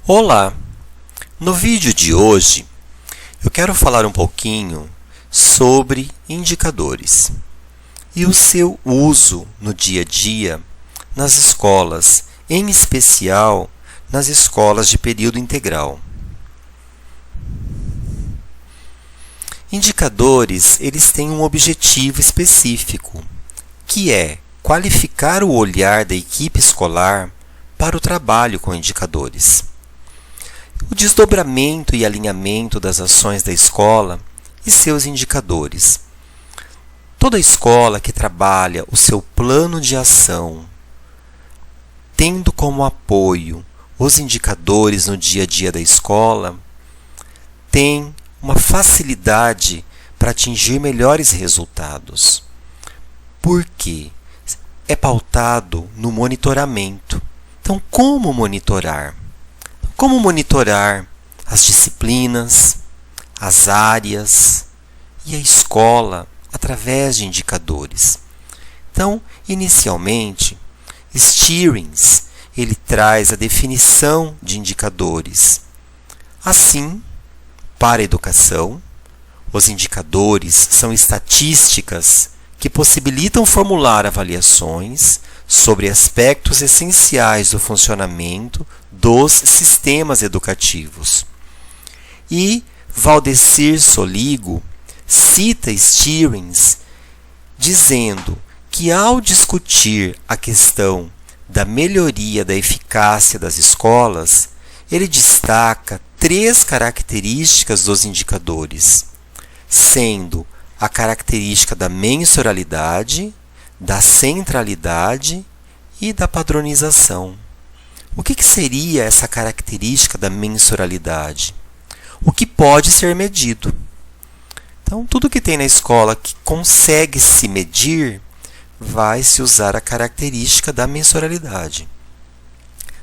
Olá! No vídeo de hoje eu quero falar um pouquinho sobre indicadores e o seu uso no dia a dia nas escolas, em especial nas escolas de período integral. Indicadores, eles têm um objetivo específico, que é qualificar o olhar da equipe escolar para o trabalho com indicadores. O desdobramento e alinhamento das ações da escola e seus indicadores. Toda escola que trabalha o seu plano de ação, tendo como apoio os indicadores no dia a dia da escola, tem uma facilidade para atingir melhores resultados. Por quê? É pautado no monitoramento. Então, como monitorar? Como monitorar as disciplinas, as áreas e a escola através de indicadores? Então, inicialmente, Stearns ele traz a definição de indicadores. Assim, para a educação, os indicadores são estatísticas que possibilitam formular avaliações sobre aspectos essenciais do funcionamento dos sistemas educativos. E Valdecir Soligo cita Stearns dizendo que, ao discutir a questão da melhoria da eficácia das escolas, ele destaca 3 características dos indicadores, sendo a característica da mensuralidade, da centralidade e da padronização. O que seria essa característica da mensuralidade? O que pode ser medido. Então, tudo que tem na escola que consegue se medir, vai se usar a característica da mensuralidade.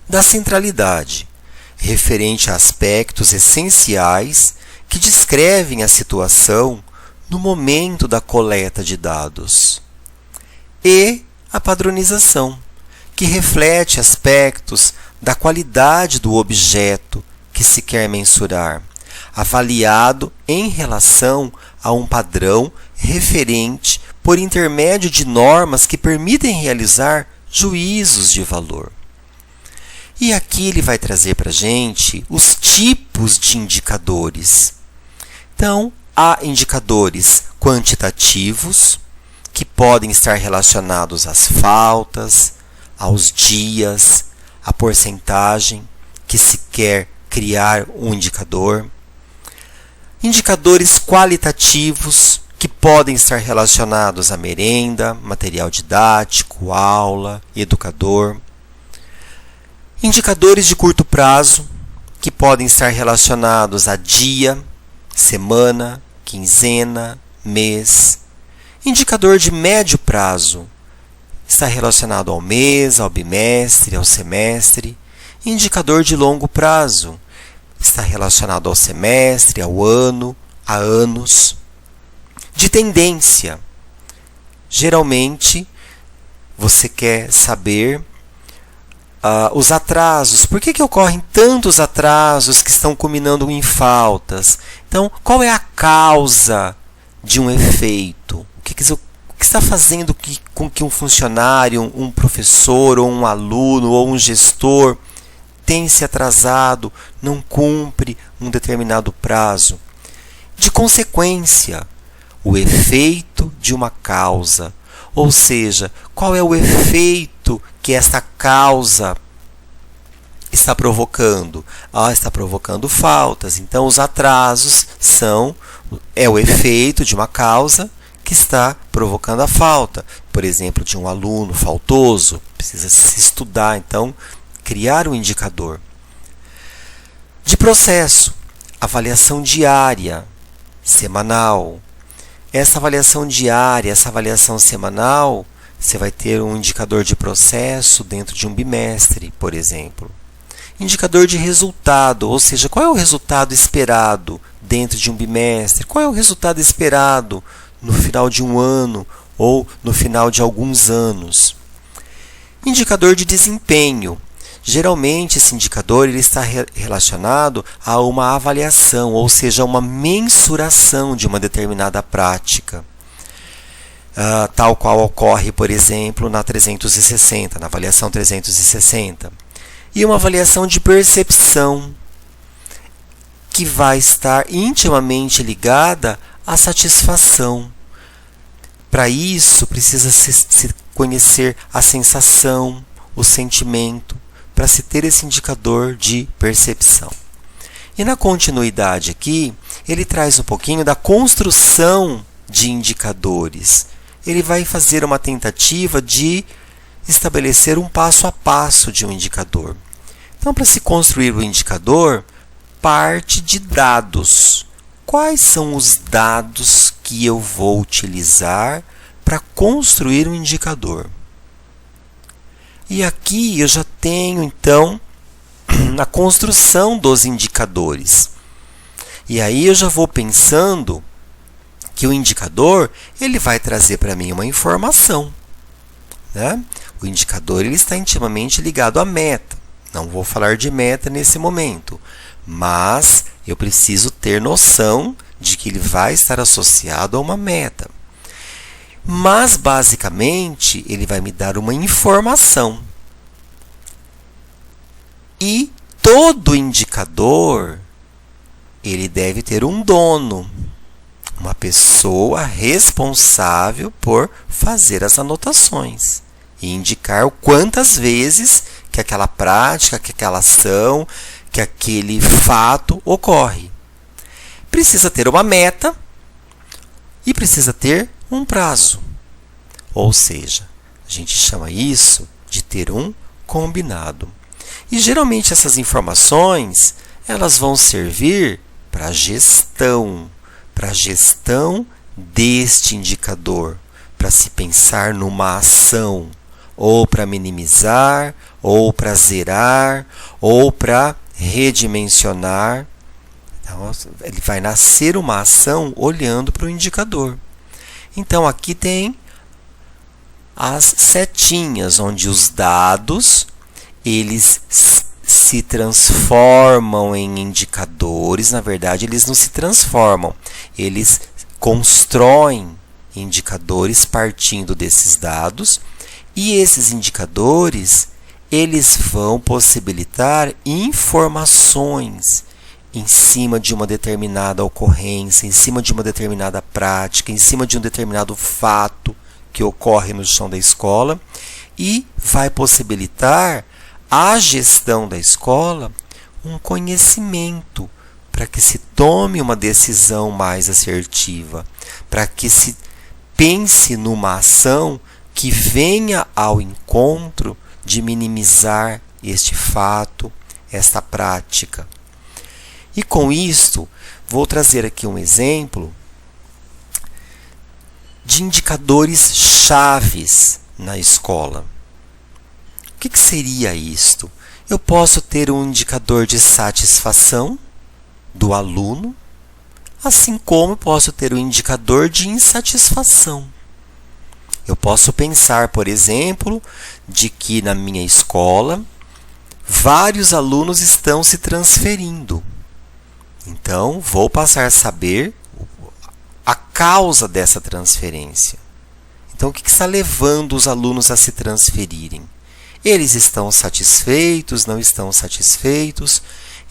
Da centralidade, referente a aspectos essenciais que descrevem a situação no momento da coleta de dados. E a padronização, que reflete aspectos da qualidade do objeto que se quer mensurar, avaliado em relação a um padrão referente por intermédio de normas que permitem realizar juízos de valor. E aqui ele vai trazer para a gente os tipos de indicadores. Então, há indicadores quantitativos, que podem estar relacionados às faltas, aos dias, à porcentagem que se quer criar um indicador. Indicadores qualitativos, que podem estar relacionados à merenda, material didático, aula, educador. Indicadores de curto prazo, que podem estar relacionados a dia, semana, quinzena, mês. Indicador de médio prazo está relacionado ao mês, ao bimestre, ao semestre. Indicador de longo prazo está relacionado ao semestre, ao ano, a anos. De tendência, geralmente você quer saber os atrasos. Por que ocorrem tantos atrasos que estão culminando em faltas? Então, qual é a causa de um efeito? O que está fazendo com que um funcionário, um professor, ou um aluno, ou um gestor tenha se atrasado, não cumpre um determinado prazo? De consequência, o efeito de uma causa, ou seja, qual é o efeito que esta causa está provocando? Está provocando faltas. Então, os atrasos é o efeito de uma causa que está provocando a falta. Por exemplo, de um aluno faltoso, precisa se estudar, então, criar um indicador. De processo, avaliação diária, semanal. Essa avaliação diária, essa avaliação semanal, você vai ter um indicador de processo dentro de um bimestre, por exemplo. Indicador de resultado, ou seja, qual é o resultado esperado dentro de um bimestre? Qual é o resultado esperado no final de um ano ou no final de alguns anos? Indicador de desempenho. Geralmente, esse indicador ele está relacionado a uma avaliação, ou seja, uma mensuração de uma determinada prática, tal qual ocorre, por exemplo, na avaliação 360. E uma avaliação de percepção, que vai estar intimamente ligada à satisfação. Para isso, precisa se conhecer a sensação, o sentimento, para se ter esse indicador de percepção. E na continuidade aqui, ele traz um pouquinho da construção de indicadores. Ele vai fazer uma tentativa de estabelecer um passo a passo de um indicador. Então, para se construir o indicador, parte de dados. Quais são os dados que eu vou utilizar para construir um indicador? E aqui eu já tenho, então, a construção dos indicadores. E aí eu já vou pensando que o indicador ele vai trazer para mim uma informação, né? O indicador ele está intimamente ligado à meta. Não vou falar de meta nesse momento, mas eu preciso ter noção de que ele vai estar associado a uma meta. Mas, basicamente, ele vai me dar uma informação. E todo indicador, ele deve ter um dono, uma pessoa responsável por fazer as anotações e indicar quantas vezes que aquela prática, que aquela ação, que aquele fato ocorre. Precisa ter uma meta e precisa ter um prazo. Ou seja, a gente chama isso de ter um combinado. E geralmente essas informações, elas vão servir para a gestão deste indicador, para se pensar numa ação, ou para minimizar, ou para zerar, ou para redimensionar. Então, ele vai nascer uma ação olhando para o indicador. Então, aqui tem as setinhas, onde os dados eles se transformam em indicadores. Na verdade, eles não se transformam, eles constroem indicadores partindo desses dados, e esses indicadores eles vão possibilitar informações em cima de uma determinada ocorrência, em cima de uma determinada prática, em cima de um determinado fato que ocorre no chão da escola, e vai possibilitar a gestão da escola um conhecimento para que se tome uma decisão mais assertiva, para que se pense numa ação que venha ao encontro de minimizar este fato, esta prática. E com isto, vou trazer aqui um exemplo de indicadores chaves na escola. O que seria isto? Eu posso ter um indicador de satisfação do aluno, assim como posso ter um indicador de insatisfação. Eu posso pensar, por exemplo, de que na minha escola vários alunos estão se transferindo. Então, vou passar a saber a causa dessa transferência. Então, o que está levando os alunos a se transferirem? Eles estão satisfeitos, não estão satisfeitos?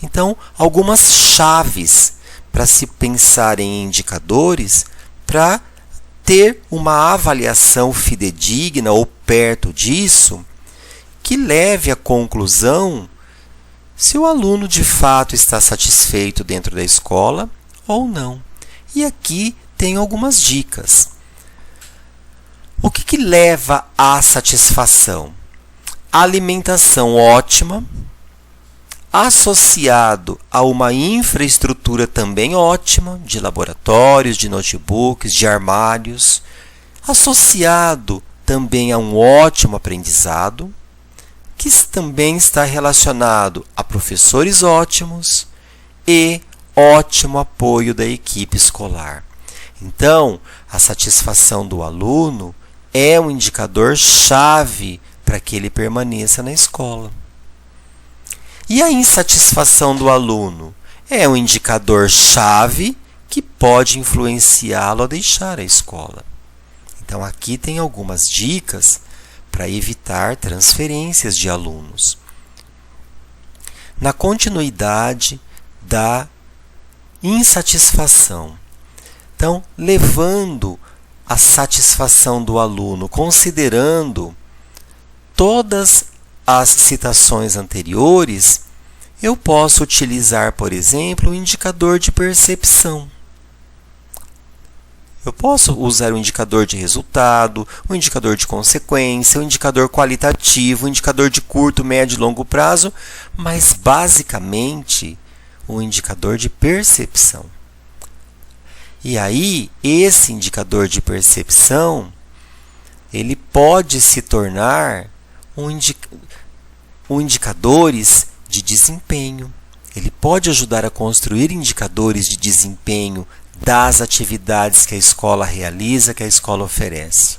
Então, algumas chaves para se pensar em indicadores para ter uma avaliação fidedigna ou perto disso que leve à conclusão se o aluno de fato está satisfeito dentro da escola ou não. E aqui tem algumas dicas. O que leva à satisfação? Alimentação ótima, associado a uma infraestrutura também ótima, de laboratórios, de notebooks, de armários, associado também a um ótimo aprendizado, que também está relacionado a professores ótimos e ótimo apoio da equipe escolar. Então, a satisfação do aluno é um indicador chave para que ele permaneça na escola. E a insatisfação do aluno é um indicador-chave que pode influenciá-lo a deixar a escola. Então, aqui tem algumas dicas para evitar transferências de alunos. Na continuidade da insatisfação. Então, levando a satisfação do aluno, considerando todas as citações anteriores, eu posso utilizar, por exemplo, o indicador de percepção. Eu posso usar o indicador de resultado, o indicador de consequência, o indicador qualitativo, o indicador de curto, médio e longo prazo, mas basicamente o indicador de percepção. E aí, esse indicador de percepção, ele pode se tornar indicadores de desempenho. Ele pode ajudar a construir indicadores de desempenho das atividades que a escola realiza, que a escola oferece.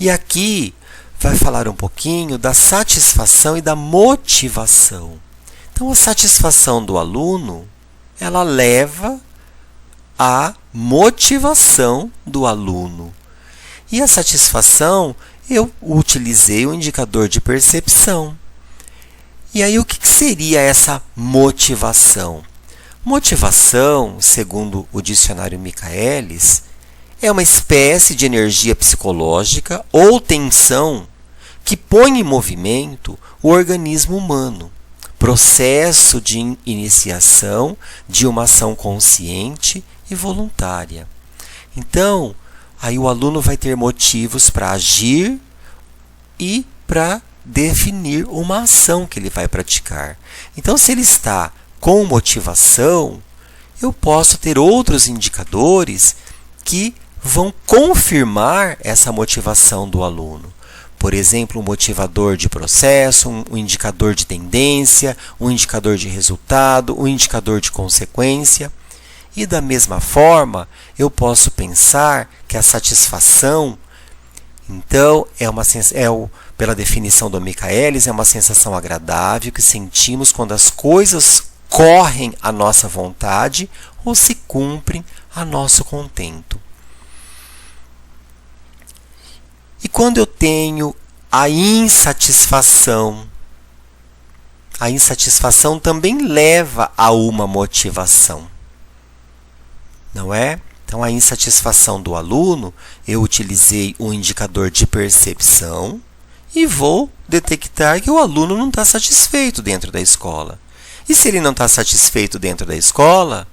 E aqui vai falar um pouquinho da satisfação e da motivação. Então, a satisfação do aluno, ela leva à motivação do aluno. E a satisfação, eu utilizei o indicador de percepção. E aí, o que seria essa motivação? Motivação, segundo o dicionário Michaelis, é uma espécie de energia psicológica ou tensão que põe em movimento o organismo humano, processo de iniciação de uma ação consciente e voluntária. Então, aí o aluno vai ter motivos para agir e para definir uma ação que ele vai praticar. Então, se ele está com motivação, eu posso ter outros indicadores que vão confirmar essa motivação do aluno. Por exemplo, um motivador de processo, um indicador de tendência, um indicador de resultado, um indicador de consequência. E da mesma forma, eu posso pensar que a satisfação, então, pela definição do Michaelis, é uma sensação agradável que sentimos quando as coisas correm à nossa vontade ou se cumprem a nosso contento. E quando eu tenho a insatisfação também leva a uma motivação, não é? Então, a insatisfação do aluno, eu utilizei um indicador de percepção e vou detectar que o aluno não está satisfeito dentro da escola. E se ele não está satisfeito dentro da escola,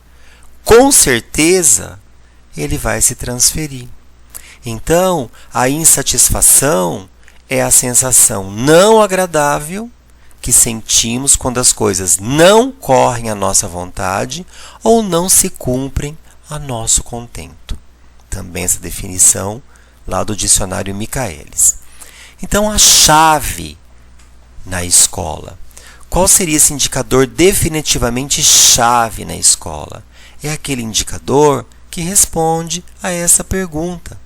com certeza ele vai se transferir. Então, a insatisfação é a sensação não agradável que sentimos quando as coisas não correm à nossa vontade ou não se cumprem a nosso contento. Também essa definição lá do dicionário Michaelis. Então, a chave na escola. Qual seria esse indicador definitivamente chave na escola? É aquele indicador que responde a essa pergunta.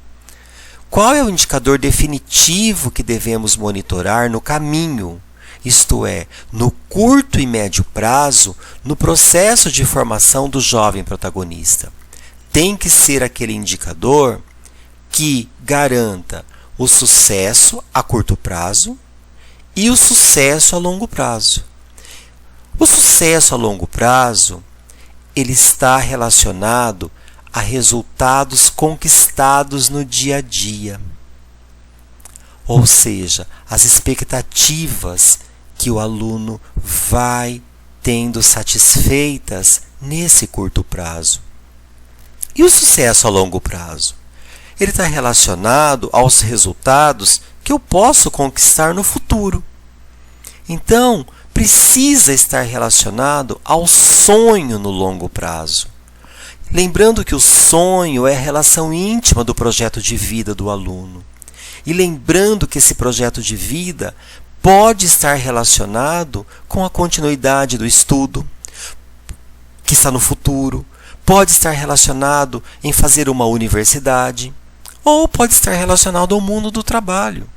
Qual é o indicador definitivo que devemos monitorar no caminho? Isto é, no curto e médio prazo, no processo de formação do jovem protagonista. Tem que ser aquele indicador que garanta o sucesso a curto prazo e o sucesso a longo prazo. O sucesso a longo prazo, ele está relacionado a resultados conquistados no dia a dia. Ou seja, as expectativas que o aluno vai tendo satisfeitas nesse curto prazo. E o sucesso a longo prazo? Ele está relacionado aos resultados que eu posso conquistar no futuro. Então, precisa estar relacionado ao sonho no longo prazo. Lembrando que o sonho é a relação íntima do projeto de vida do aluno. E lembrando que esse projeto de vida pode estar relacionado com a continuidade do estudo, que está no futuro, pode estar relacionado em fazer uma universidade, ou pode estar relacionado ao mundo do trabalho.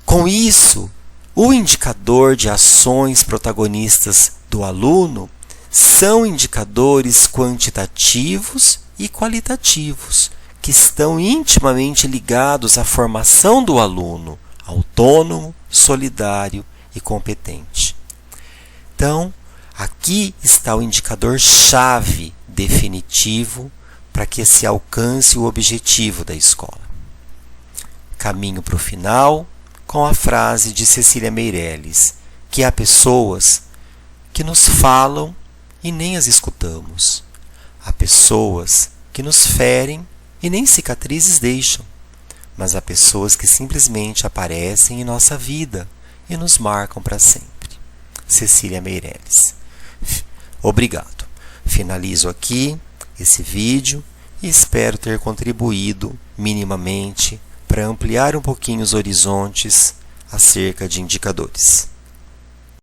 Com isso, O indicador de ações protagonistas do aluno são indicadores quantitativos e qualitativos, que estão intimamente ligados à formação do aluno autônomo, solidário e competente. Então, aqui está o indicador-chave definitivo para que se alcance o objetivo da escola. Caminho para o final com a frase de Cecília Meirelles, que há pessoas que nos falam e nem as escutamos. Há pessoas que nos ferem e nem cicatrizes deixam. Mas há pessoas que simplesmente aparecem em nossa vida e nos marcam para sempre. Cecília Meirelles. Obrigado. Finalizo aqui esse vídeo e espero ter contribuído minimamente para ampliar um pouquinho os horizontes acerca de indicadores.